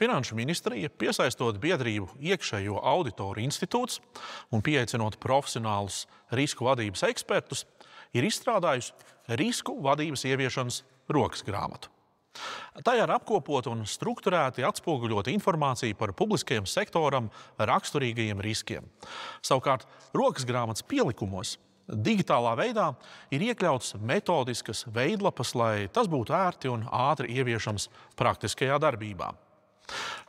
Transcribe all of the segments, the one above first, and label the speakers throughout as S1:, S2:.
S1: Finanšu ministrija, piesaistot biedrību iekšējo auditoru institūts un pieaicinot profesionālus risku vadības ekspertus, ir izstrādājusi risku vadības ieviešanas rokas grāmatu. Tajā ir apkopot un strukturēti atspoguļot informāciju par publiskajam sektoram raksturīgajiem riskiem. Savukārt, rokas grāmatas pielikumos digitālā veidā ir iekļautas metodiskas veidlapas, lai tas būtu ērti un ātri ieviešams praktiskajā darbībā.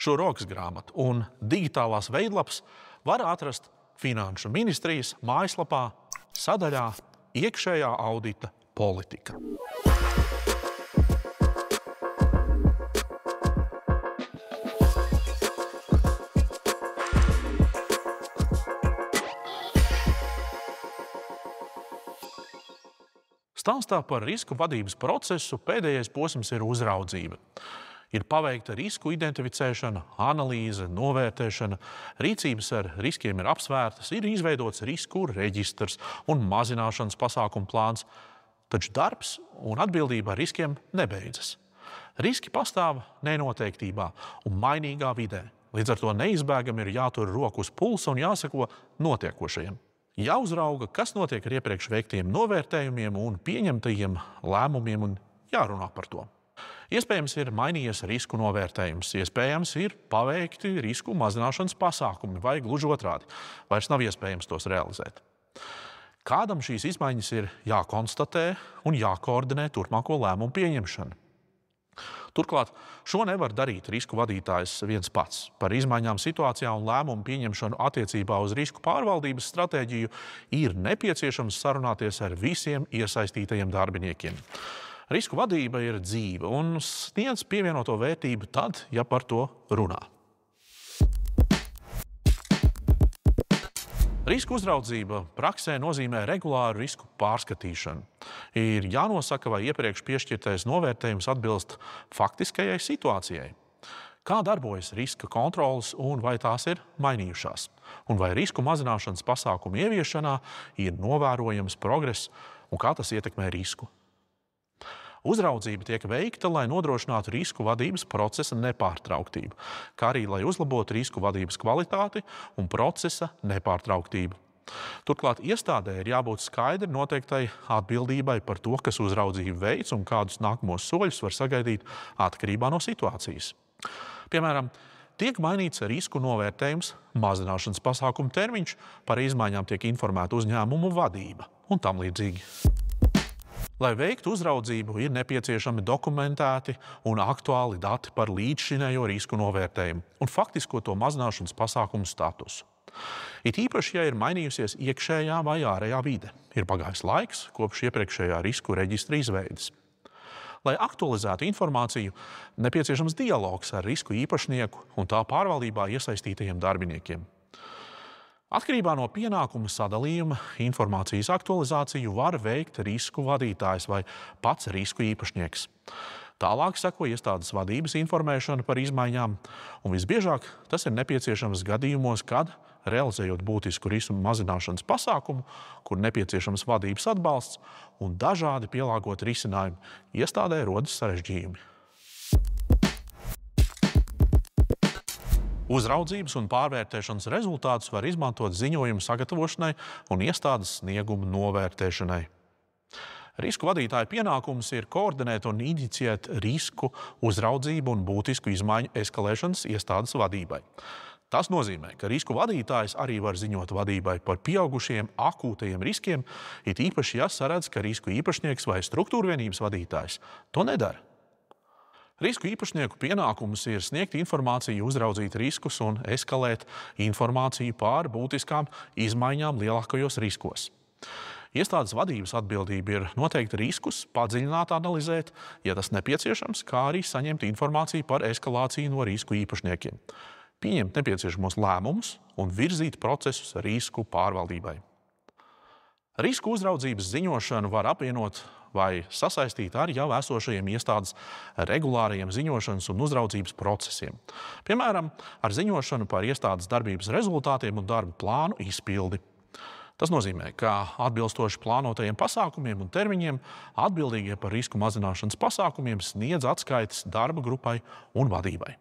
S1: Šo rokas grāmatu un digitālās veidlapas var atrast Finanšu ministrijas mājaslapā sadaļā Iekšējā audita politika. Stāstā par risku vadības procesu pēdējais posms ir uzraudzība. Ir paveikta risku identificēšana, analīze, novērtēšana, rīcības ar riskiem ir apsvērtas, ir izveidots risku reģistrs un mazināšanas pasākumu plāns, taču darbs un atbildība ar riskiem nebeidzas. Riski pastāv nenoteiktībā un mainīgā vidē. Līdz ar to neizbēgami ir jātur roku uz pulsa un jāseko notiekošajiem. Jāuzrauga, kas notiek ar iepriekš veiktiem novērtējumiem un pieņemtajiem lēmumiem un jārunā par to. Iespējams, ir mainījies risku novērtējums, iespējams, ir paveikti risku mazināšanas pasākumi vai gluži otrādi. Vairs nav iespējams tos realizēt. Kādam šīs izmaiņas ir jākonstatē un jākoordinē turpmāko lēmumu pieņemšanu. Turklāt šo nevar darīt risku vadītājs viens pats. Par izmaiņām situācijā un lēmumu pieņemšanu attiecībā uz risku pārvaldības stratēģiju ir nepieciešams sarunāties ar visiem iesaistītajiem darbiniekiem. Risku vadība ir dzīva un sniedz pievienoto vērtību tad, ja par to runā. Risku uzraudzība praksē nozīmē regulāru risku pārskatīšanu. Ir jānosaka, vai iepriekš piešķirtais novērtējums atbilst faktiskajai situācijai. Kā darbojas riska kontroles un vai tās ir mainījušās? Un vai risku mazināšanas pasākumu ieviešanā ir novērojams progress un kā tas ietekmē risku? Uzraudzība tiek veikta, lai nodrošinātu risku vadības procesa nepārtrauktību, kā arī lai uzlabotu risku vadības kvalitāti un procesa nepārtrauktību. Turklāt iestādē ir jābūt skaidri noteiktai atbildībai par to, kas uzraudzību veids un kādus nākamos soļus var sagaidīt atkarībā no situācijas. Piemēram, tiek mainīts risku novērtējums, mazināšanas pasākumu termiņš, par izmaiņām tiek informēta uzņēmumu vadība un tam līdzīgi. Lai veiktu uzraudzību, ir nepieciešami dokumentēti un aktuāli dati par līdzšinējo risku novērtējumu un faktisko to mazināšanas pasākumu statusu. It īpaši, ja ir mainījusies iekšējā vai ārējā vide, ir pagājis laiks kopš iepriekšējā risku reģistra izveides. Lai aktualizētu informāciju, nepieciešams dialogs ar risku īpašnieku un tā pārvaldībā iesaistītajiem darbiniekiem. Atkarībā no pienākumu sadalījuma informācijas aktualizāciju var veikt risku vadītājs vai pats risku īpašnieks. Tālāk seko iestādes vadības informēšana par izmaiņām, un visbiežāk tas ir nepieciešams gadījumos, kad, realizējot būtisku risku mazināšanas pasākumu, kur nepieciešams vadības atbalsts un dažādi pielāgoti risinājumi, iestādē rodas sarežģījumi. Uzraudzības un pārvērtēšanas rezultātus var izmantot ziņojumu sagatavošanai un iestādes sniegumu novērtēšanai. Risku vadītāja pienākums ir koordinēt un inicijēt risku uzraudzību un būtisku izmaiņu eskalēšanas iestādes vadībai. Tas nozīmē, ka risku vadītājs arī var ziņot vadībai par pieaugušiem akūtajiem riskiem, it īpaši, ja saredz, ka risku īpašnieks vai struktūrvienības vadītājs to nedara. Risku īpašnieku pienākums ir sniegt informāciju, uzraudzīt riskus un eskalēt informāciju par būtiskām izmaiņām lielākajos riskos. Iestādes vadības atbildība ir noteikt riskus, padziļināt analizēt, ja tas nepieciešams, kā arī saņemt informāciju par eskalāciju no risku īpašniekiem, pieņemt nepieciešamos lēmumus un virzīt procesus risku pārvaldībai. Risku uzraudzības ziņošanu var apvienot vai sasaistīt ar jau esošajiem iestādes regulārajiem ziņošanas un uzraudzības procesiem. Piemēram, ar ziņošanu par iestādes darbības rezultātiem un darba plānu izpildi. Tas nozīmē, ka atbilstoši plānotajiem pasākumiem un termiņiem atbildīgie par risku mazināšanas pasākumiem sniedz atskaites darba grupai un vadībai.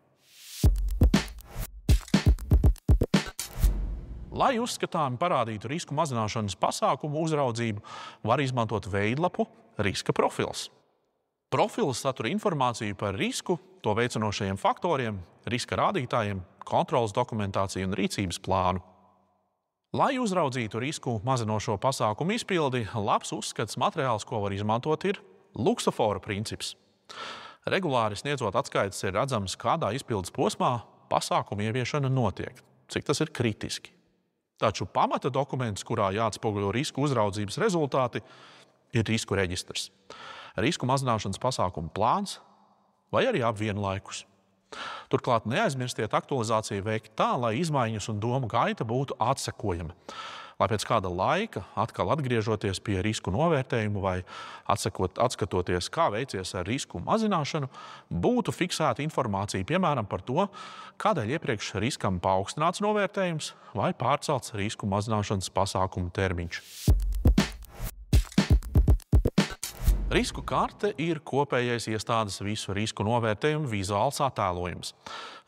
S1: Lai uzskatāmi parādītu risku mazināšanas pasākumu uzraudzību, var izmantot veidlapu riska profils. Profils satura informāciju par risku, to veicinošajiem faktoriem, riska rādītājiem, kontrolas dokumentāciju un rīcības plānu. Lai uzraudzītu risku mazinošo pasākumu izpildi, labs uzskats materiāls, ko var izmantot, ir luksofora princips. Regulāri sniedzot atskaites, ir redzams, kādā izpildes posmā pasākumu ieviešana notiek, cik tas ir kritiski. Taču pamata dokuments, kurā jāatspoguļo risku uzraudzības rezultāti, ir risku reģistrs, risku mazināšanas pasākumu plāns vai arī ap vienlaikus. Turklāt neaizmirstiet aktualizāciju veikt tā, lai izmaiņas un domu gaita būtu atsekojama, lai pēc kāda laika, atkal atgriežoties pie risku novērtējumu vai atskatoties, kā veicies ar risku mazināšanu, būtu fiksēta informācija, piemēram, par to, kādēļ iepriekš riskam paaugstināts novērtējums vai pārcelts risku mazināšanas pasākumu termiņš. Risku karte ir kopējais iestādes visu risku novērtējumu vizuāls attēlojums.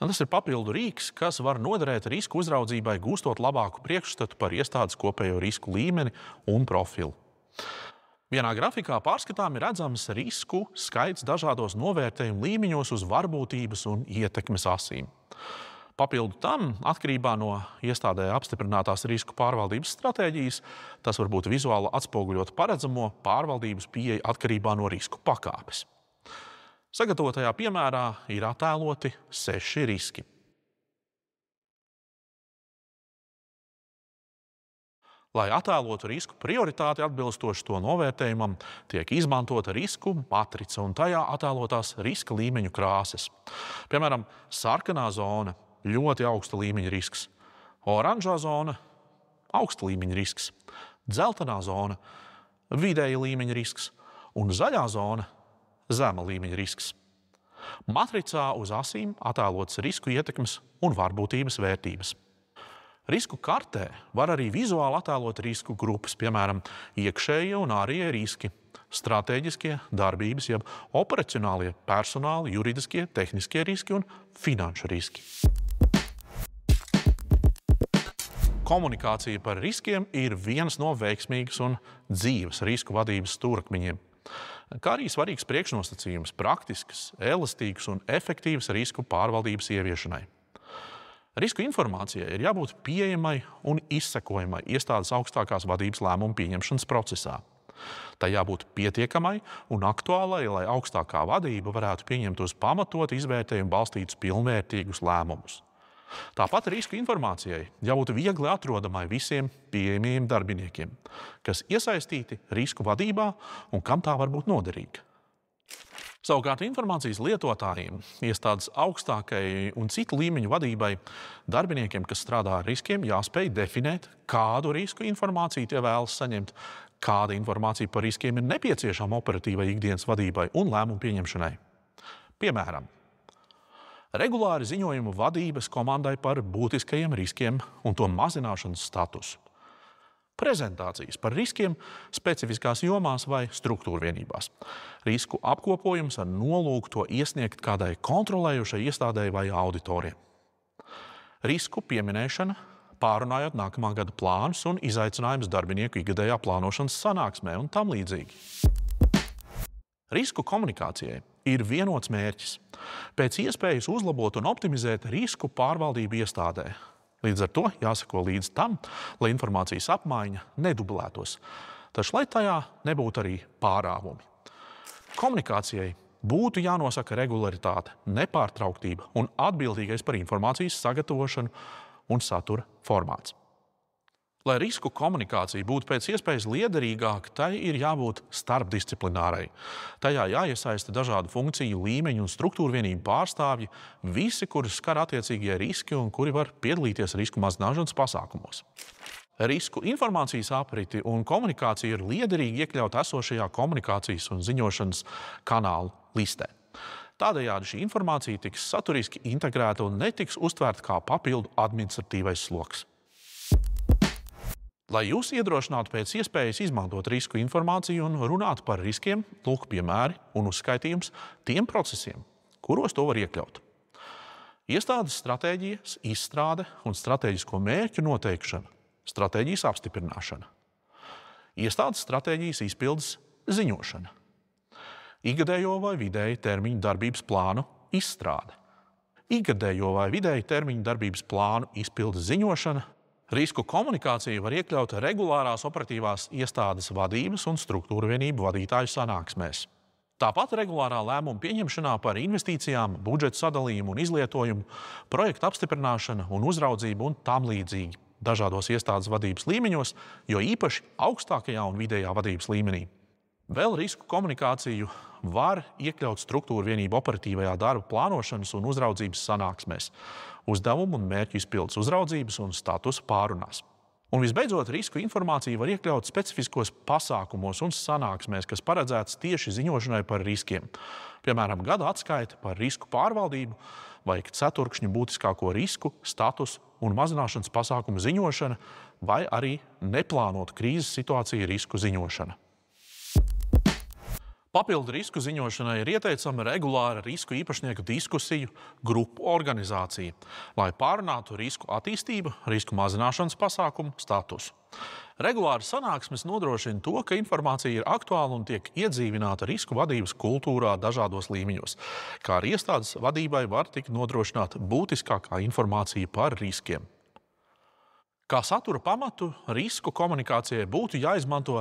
S1: Tas ir papildu rīks, kas var noderēt risku uzraudzībai, gūstot labāku priekšstatu par iestādes kopējo risku līmeni un profilu. Vienā grafikā pārskatām ir redzams risku skaits dažādos novērtējumu līmeņos uz varbūtības un ietekmes asīm. Papildu tam, atkarībā no iestādē apstiprinātās risku pārvaldības stratēģijas, tas var būt vizuāli atspoguļot paredzamo pārvaldības pieeju atkarībā no risku pakāpes. Sagatavotajā piemērā ir attēloti 6 riski. Lai attēlotu risku prioritāti atbilstoši to novērtējumam, tiek izmantota risku matrica un tajā attēlotās riska līmeņu krāsas. Piemēram, sarkanā zona – ļoti augsta līmeņa risks, oranžā zona – augsta līmeņa risks, dzeltenā zona – vidēja līmeņa risks un zaļā zona – zema līmeņa risks. Matricā uz asīm attēlotas risku ietekmes un varbūtības vērtības. Risku kartē var arī vizuāli attēlot risku grupas, piemēram, iekšējie un ārējie riski, stratēģiskie, darbības, jeb operacionālie, personāli, juridiskie, tehniskie riski un finanšu riski. Komunikācija par riskiem ir viens no veiksmīgas un dzīves risku vadības stūrakmeņiem, kā arī svarīgs priekšnosacījums praktiskas, elastīgas un efektīvas risku pārvaldības ieviešanai. Risku informācijai ir jābūt pieejamai un izsekojamai iestādes augstākās vadības lēmumu pieņemšanas procesā. Tai jābūt pietiekamai un aktuālai, lai augstākā vadība varētu pieņemt uz pamatotu izvērtējumu balstītus pilnvērtīgus lēmumus. Tāpat risku informācijai jābūt viegli atrodamai visiem pieejamiem darbiniekiem, kas iesaistīti risku vadībā un kam tā var būt noderīga. Savukārt informācijas lietotājiem, iestādes augstākai un citu līmeņu vadībai, darbiniekiem, kas strādā ar riskiem, jāspēj definēt, kādu risku informāciju tie vēlas saņemt, kāda informācija par riskiem ir nepieciešama operatīvai ikdienas vadībai un lēmumu pieņemšanai. Piemēram, regulāri ziņojumu vadības komandai par būtiskajiem riskiem un to mazināšanas statusu. Prezentācijas par riskiem specifiskās jomās vai struktūra vienībās. Risku apkopojums ar nolūku to iesniegt kādai kontrolējušai iestādei vai auditoriem. Risku pieminēšana, pārunājot nākamā gada plānus un izaicinājumus darbinieku ikgadējā plānošanas sanāksmē un tam līdzīgi. Risku komunikācijai ir vienots mērķis – pēc iespējas uzlabot un optimizēt risku pārvaldību iestādē. Līdz ar to jāsako līdz tam, lai informācijas apmaiņa nedublētos, taču lai tajā nebūtu arī pārāvumi. Komunikācijai būtu jānosaka regularitāte, nepārtrauktība un atbildīgais par informācijas sagatavošanu un satura formāts. Lai risku komunikācija būtu pēc iespējas liederīgāka, tai ir jābūt starpdisciplinārai. Tajā jāiesaista dažādu funkciju līmeņu un struktūru vienību pārstāvji, visi, kurus skar attiecīgie riski un kuri var piedalīties risku mazināšanas pasākumos. Risku informācijas apriti un komunikācija ir liederīgi iekļaut esošajā komunikācijas un ziņošanas kanālu listē. Tādējādi šī informācija tiks saturiski integrēta un netiks uztvērta kā papildu administratīvais sloks. Lai jūs iedrošinātu pēc iespējas izmantot risku informāciju un runāt par riskiem, lūk piemēri un uzskaitījums tiem procesiem, kuros to var iekļaut. Iestādes stratēģijas, izstrāde un stratēģisko mērķu noteikšana, stratēģijas apstiprināšana, iestādes stratēģijas izpildes ziņošana, ikgadējo vai vidēja termiņu darbības plānu izstrāde, ikgadējo vai vidēja termiņu darbības plānu izpildes ziņošana. Risku komunikāciju var iekļaut regulārās operatīvās iestādes vadības un struktūru vienību vadītāju sanāksmēs. Tāpat regulārā lēmuma pieņemšanā par investīcijām, budžeta sadalījumu un izlietojumu, projektu apstiprināšana un uzraudzību un tam līdzīgi dažādos iestādes vadības līmeņos, jo īpaši augstākajā un vidējā vadības līmenī. Vēl risku komunikāciju var iekļaut struktūru vienību operatīvajā darba plānošanas un uzraudzības sanāksmēs, uzdevumu un mērķu izpildes uzraudzības un statusa pārunās. Un visbeidzot, risku informāciju var iekļaut specifiskos pasākumos un sanāksmēs, kas paredzēts tieši ziņošanai par riskiem. Piemēram, gada atskaite par risku pārvaldību vai ceturkšņu būtiskāko risku, statusu un mazināšanas pasākumu ziņošana vai arī neplānota krīzes situācija risku ziņošana. Papildu risku ziņošanai ir ieteicama regulāra risku īpašnieku diskusiju grupu organizācija, lai pārunātu risku attīstību, risku mazināšanas pasākumu statusu. Regulāri sanāksmes nodrošina to, ka informācija ir aktuāla un tiek iedzīvināta risku vadības kultūrā dažādos līmeņos, kā arī iestādes vadībai var tikt nodrošināta būtiskākā informācija par riskiem. Kā satura pamatu risku komunikācijai būtu jāizmanto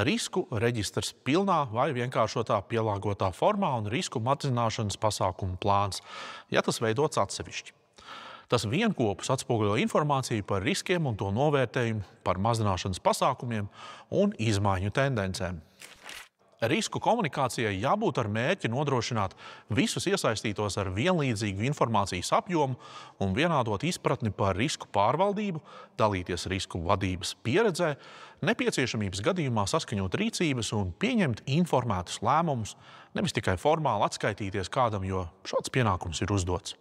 S1: risku reģistrs pilnā vai vienkāršotā pielāgotā formā un risku mazināšanas pasākumu plāns, ja tas veidots atsevišķi. Tas vienkopus atspoguļo informāciju par riskiem un to novērtējumu par mazināšanas pasākumiem un izmaiņu tendencēm. Risku komunikācijai jābūt ar mērķi nodrošināt visus iesaistītos ar vienlīdzīgu informācijas apjomu un vienādot izpratni par risku pārvaldību, dalīties risku vadības pieredzē, nepieciešamības gadījumā saskaņot rīcības un pieņemt informētus lēmumus, nevis tikai formāli atskaitīties kādam, jo šāds pienākums ir uzdots.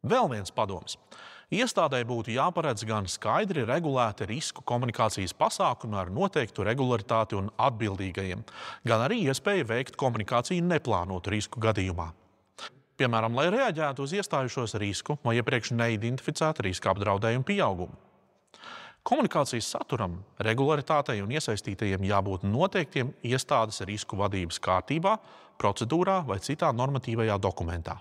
S1: Vēl viens padoms. Iestādē būtu jāparedz gan skaidri regulēti risku komunikācijas pasākumi ar noteiktu regularitāti un atbildīgajiem, gan arī iespēja veikt komunikāciju neplānotu risku gadījumā. Piemēram, lai reaģētu uz iestājušos risku vai iepriekš neidentificētu riska apdraudējumu pieaugumu. Komunikācijas saturam, regularitātei un iesaistītajiem jābūt noteiktiem iestādes risku vadības kārtībā, procedūrā vai citā normatīvajā dokumentā.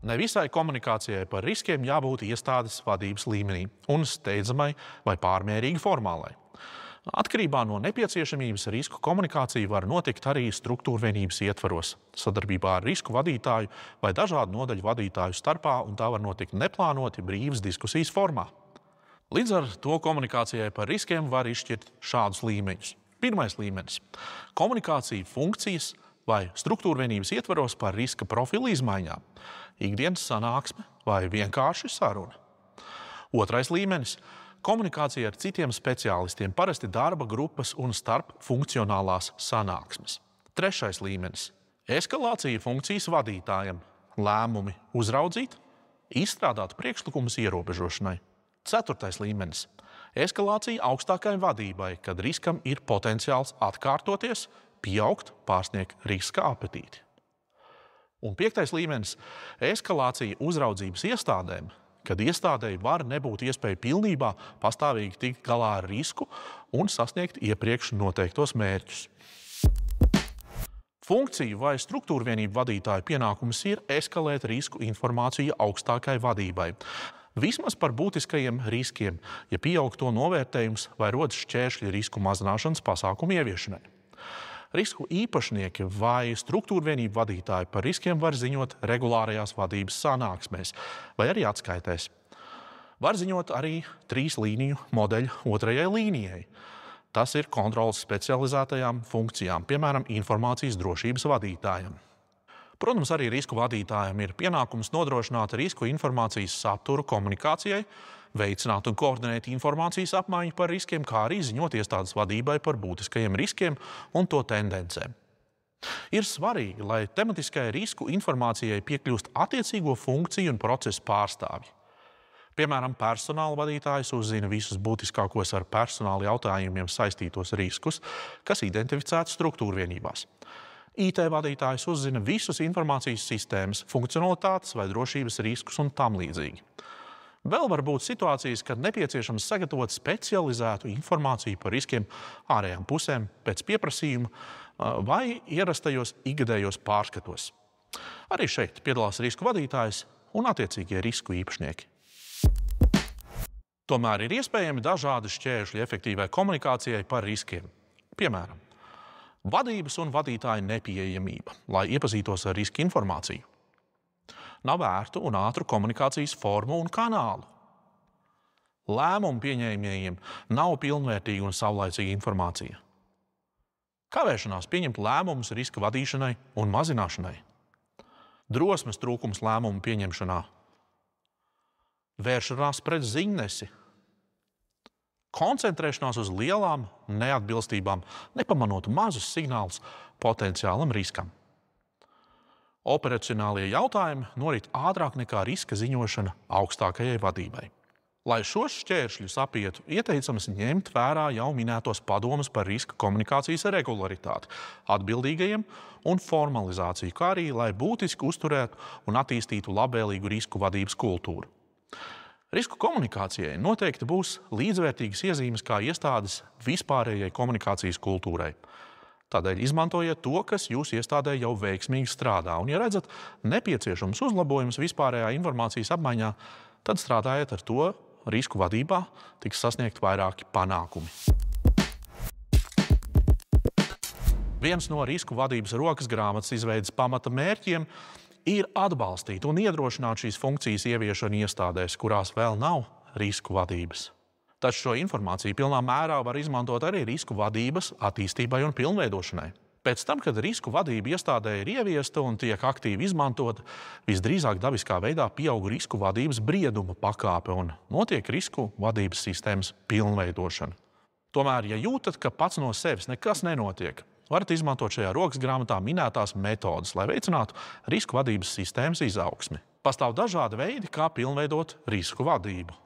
S1: Ne visai komunikācijai par riskiem jābūt iestādes vadības līmenī un steidzamai vai pārmērīgi formālai. Atkarībā no nepieciešamības risku komunikācija var notikt arī struktūra vienības ietvaros, sadarbībā ar risku vadītāju vai dažādu nodaļu vadītāju starpā, un tā var notikt neplānoti brīvas diskusijas formā. Līdz ar to komunikācijai par riskiem var izšķirt šādus līmeņus. Pirmais līmenis – komunikācija funkcijas vai struktūra vienības ietvaros par riska profilu izmaiņām, ikdienas sanāksme vai vienkārši saruna. Otrais līmenis – komunikācija ar citiem speciālistiem, parasti darba grupas un starp funkcionālās sanāksmes. Trešais līmenis – eskalācija funkcijas vadītājam, lēmumi uzraudzīt, izstrādāt priekšlikumus ierobežošanai. Ceturtais līmenis – eskalācija augstākai vadībai, kad riskam ir potenciāls atkārtoties, pieaugt, pārsniegt riska apetīti. Un piektais līmenis – eskalācija uzraudzības iestādēm, kad iestādēji var nebūt iespēja pilnībā pastāvīgi tikt galā ar risku un sasniegt iepriekš noteiktos mērķus. Funkciju vai struktūra vienību vadītāju pienākums ir eskalēt risku informāciju augstākai vadībai. Vismaz par būtiskajiem riskiem, ja pieaug to novērtējums vai rodas šķēršļi risku mazināšanas pasākumu ieviešanai. Risku īpašnieki vai struktūra vienību vadītāji par riskiem var ziņot regulārajās vadības sanāksmēs vai arī atskaitēs. Var ziņot arī 3 līniju modeļu otrajai līnijai. Tas ir kontroles specializētajām funkcijām, piemēram, informācijas drošības vadītājam. Protams, arī risku vadītājiem ir pienākums nodrošināt risku informācijas saturu komunikācijai, veicināt un koordinēt informācijas apmaiņu par riskiem, kā arī ziņot iestādes vadībai par būtiskajiem riskiem un to tendencēm. Ir svarīgi, lai tematiskajai risku informācijai piekļūst attiecīgo funkciju un procesu pārstāvji. Piemēram, personāla vadītājs uzzina visus būtiskākos ar personāla jautājumiem saistītos riskus, kas identificēti struktūra vienībās. IT vadītājs uzzina visus informācijas sistēmas, funkcionalitātes vai drošības riskus un tam līdzīgi. Vēl var būt situācijas, kad nepieciešams sagatavot specializētu informāciju par riskiem ārējām pusēm pēc pieprasījuma vai ierastajos ikgadējos pārskatos. Arī šeit piedalās risku vadītājs un attiecīgie risku īpašnieki. Tomēr ir iespējami dažādi šķēršļi efektīvai komunikācijai par riskiem. Piemēram, vadības un vadītāja nepieejamība, lai iepazītos ar riska informāciju. Nav ērtu un ātru komunikācijas formu un kanālu. Lēmumu pieņēmējiem nav pilnvērtīga un savlaicīga informācija. Kavēšanās pieņemt lēmumus riska vadīšanai un mazināšanai. Drosmes trūkums lēmumu pieņemšanā. Vēršanās pret ziņnesi. Koncentrēšanās uz lielām neatbilstībām, nepamanot mazus signālus potenciālam riskam. Operacionālie jautājumi norit ātrāk nekā riska ziņošana augstākajai vadībai. Lai šos šķēršļus apietu, ieteicams ņemt vērā jau minētos padomus par riska komunikācijas regularitāti, atbildīgajiem un formalizāciju, kā arī, lai būtiski uzturētu un attīstītu labvēlīgu risku vadības kultūru. Risku komunikācijai noteikti būs līdzvērtīgas iezīmes kā iestādes vispārējai komunikācijas kultūrai. Tādēļ izmantojiet to, kas jūsu iestādē jau veiksmīgi strādā, un, ja redzat nepieciešams uzlabojums vispārējā informācijas apmaiņā, tad strādājiet ar to, risku vadībā tiks sasniegt vairāki panākumi. Viens no risku vadības rokas grāmatas izveides pamata mērķiem ir atbalstīt un iedrošināt šīs funkcijas ieviešanu iestādēs, kurās vēl nav risku vadības. Taču šo informāciju pilnā mērā var izmantot arī risku vadības attīstībai un pilnveidošanai. Pēc tam, kad risku vadība iestādē ir ieviesta un tiek aktīvi izmantota, visdrīzāk dabiskā veidā pieaug risku vadības brieduma pakāpe un notiek risku vadības sistēmas pilnveidošana. Tomēr, ja jūtat, ka pats no sevis nekas nenotiek, varat izmantot šajā rokas grāmatā minētās metodes, lai veicinātu risku vadības sistēmas izaugsmi. Pastāv dažādi veidi, kā pilnveidot risku vadību.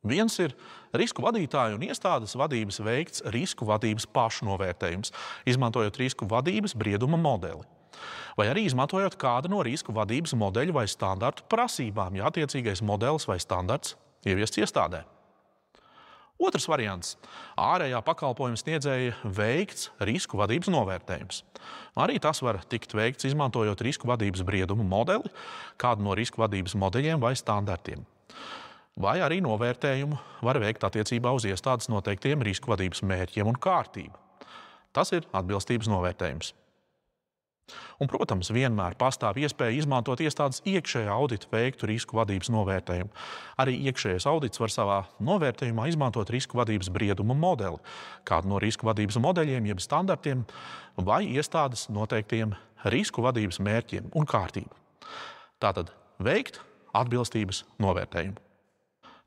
S1: Viens ir risku vadītāju un iestādes vadības veikts risku vadības pašnovērtējums, izmantojot risku vadības brieduma modeli. Vai arī izmantojot kādu no risku vadības modeļu vai standartu prasībām, ja attiecīgais modelis vai standarts ieviests iestādē. Otrs variants – ārējā pakalpojuma sniedzēja veikts risku vadības novērtējums. Arī tas var tikt veikts izmantojot risku vadības brieduma modeli, kādu no risku vadības modeļiem vai standartiem. Vai arī novērtējumu var veikt attiecībā uz iestādes noteiktiem risku vadības mērķiem un kārtību. Tas ir atbilstības novērtējums. Un, protams, vienmēr pastāv iespēja izmantot iestādes iekšējā audita veiktu risku vadības novērtējumu. Arī iekšējais audits var savā novērtējumā izmantot risku vadības brieduma modeli, kādu no risku vadības modeļiem jeb standartiem vai iestādes noteiktiem risku vadības mērķiem un kārtību. Tātad veikt atbilstības novērtējumu.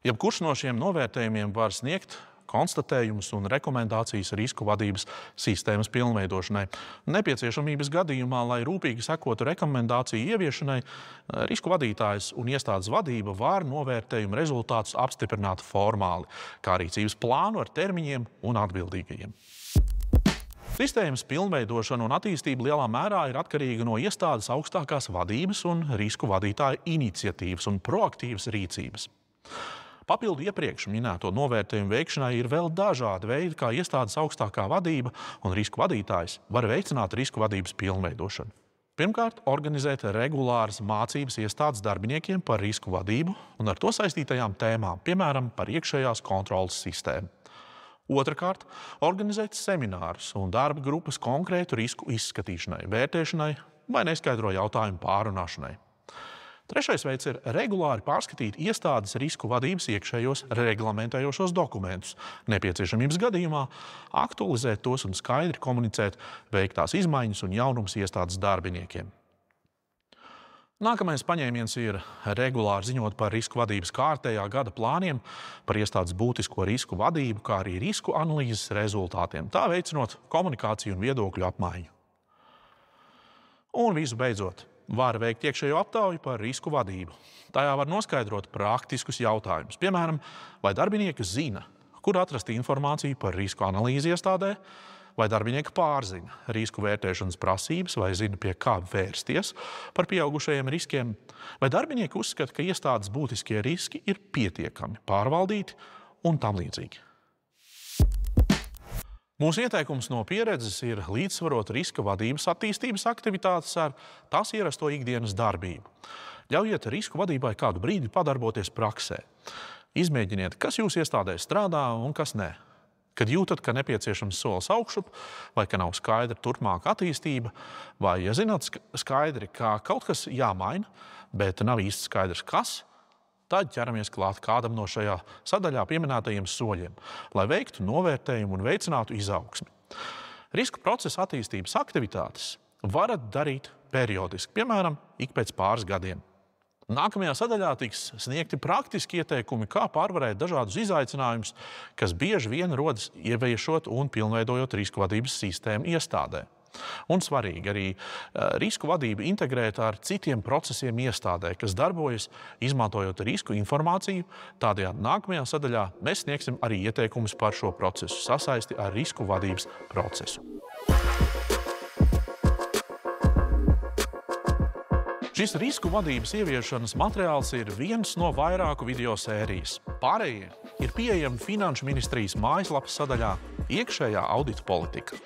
S1: Jebkurš no šiem novērtējumiem var sniegt konstatējumus un rekomendācijas risku vadības sistēmas pilnveidošanai. Nepieciešamības gadījumā, lai rūpīgi sekotu rekomendāciju ieviešanai, risku vadītājs un iestādes vadība var novērtējumu rezultātus apstiprināt formāli, kā rīcības plānu ar termiņiem un atbildīgajiem. Sistēmas pilnveidošana un attīstība lielā mērā ir atkarīga no iestādes augstākās vadības un risku vadītāja iniciatīvas un proaktīvas rīcības. Papildu iepriekš minēto novērtējumu veikšanai ir vēl dažādi veidi, kā iestādes augstākā vadība un risku vadītājs var veicināt risku vadības pilnveidošanu. Pirmkārt, organizēt regulāras mācības iestādes darbiniekiem par risku vadību un ar to saistītajām tēmām, piemēram, par iekšējās kontroles sistēmu. Otrakārt, organizēt seminārus un darba grupas konkrētu risku izskatīšanai, vērtēšanai vai neskaidro jautājumu pārunāšanai. Trešais veids ir regulāri pārskatīt iestādes risku vadības iekšējos reglamentējošos dokumentus. Nepieciešamības gadījumā aktualizēt tos un skaidri komunicēt veiktās izmaiņas un jaunumus iestādes darbiniekiem. Nākamais paņēmiens ir regulāri ziņot par risku vadības kārtējā gada plāniem, par iestādes būtisko risku vadību, kā arī risku analīzes rezultātiem, tā veicinot komunikāciju un viedokļu apmaiņu. Un visu beidzot, var veikt iekšējo aptauju par risku vadību. Tajā var noskaidrot praktiskus jautājumus. Piemēram, vai darbinieki zina, kur atrast informāciju par risku analīzi iestādē, Vai darbinieki pārzina risku vērtēšanas prasības vai zina, pie kā vērsties par pieaugušajiem riskiem? Vai darbinieki uzskata, ka iestādes būtiskie riski ir pietiekami pārvaldīti un tam līdzīgi? Mūsu ieteikums no pieredzes ir līdzsvarot riska vadības attīstības aktivitātes ar tās ierasto ikdienas darbību. Ļaujiet risku vadībai kādu brīdi padarboties praksē. Izmēģiniet, kas jūsu iestādē strādā un kas nē. Kad jūtat, ka nepieciešams solis augšup, vai ka nav skaidra turpmāka attīstība, vai ja zināt skaidri, ka kaut kas jāmaina, bet nav īsti skaidrs kas, tad ķeramies klāt kādam no šajā sadaļā pieminētajiem soļiem, lai veiktu novērtējumu un veicinātu izaugsmi. Risku procesa attīstības aktivitātes varat darīt periodiski, piemēram, ik pēc pāris gadiem. Nākamajā sadaļā tiks sniegti praktiski ieteikumi, kā pārvarēt dažādus izaicinājumus, kas bieži vien rodas ieviešot un pilnveidojot risku vadības sistēmu iestādē. Un svarīgi arī risku vadību integrēt ar citiem procesiem iestādē, kas darbojas, izmantojot risku informāciju. Tādējādi nākamajā sadaļā mēs sniegsim arī ieteikumus par šo procesu sasaisti ar risku vadības procesu. Šis risku vadības ieviešanas materiāls ir viens no vairāku video sērijas. Pārējie ir pieejami Finanšu ministrijas mājaslapas sadaļā Iekšējā audita politika.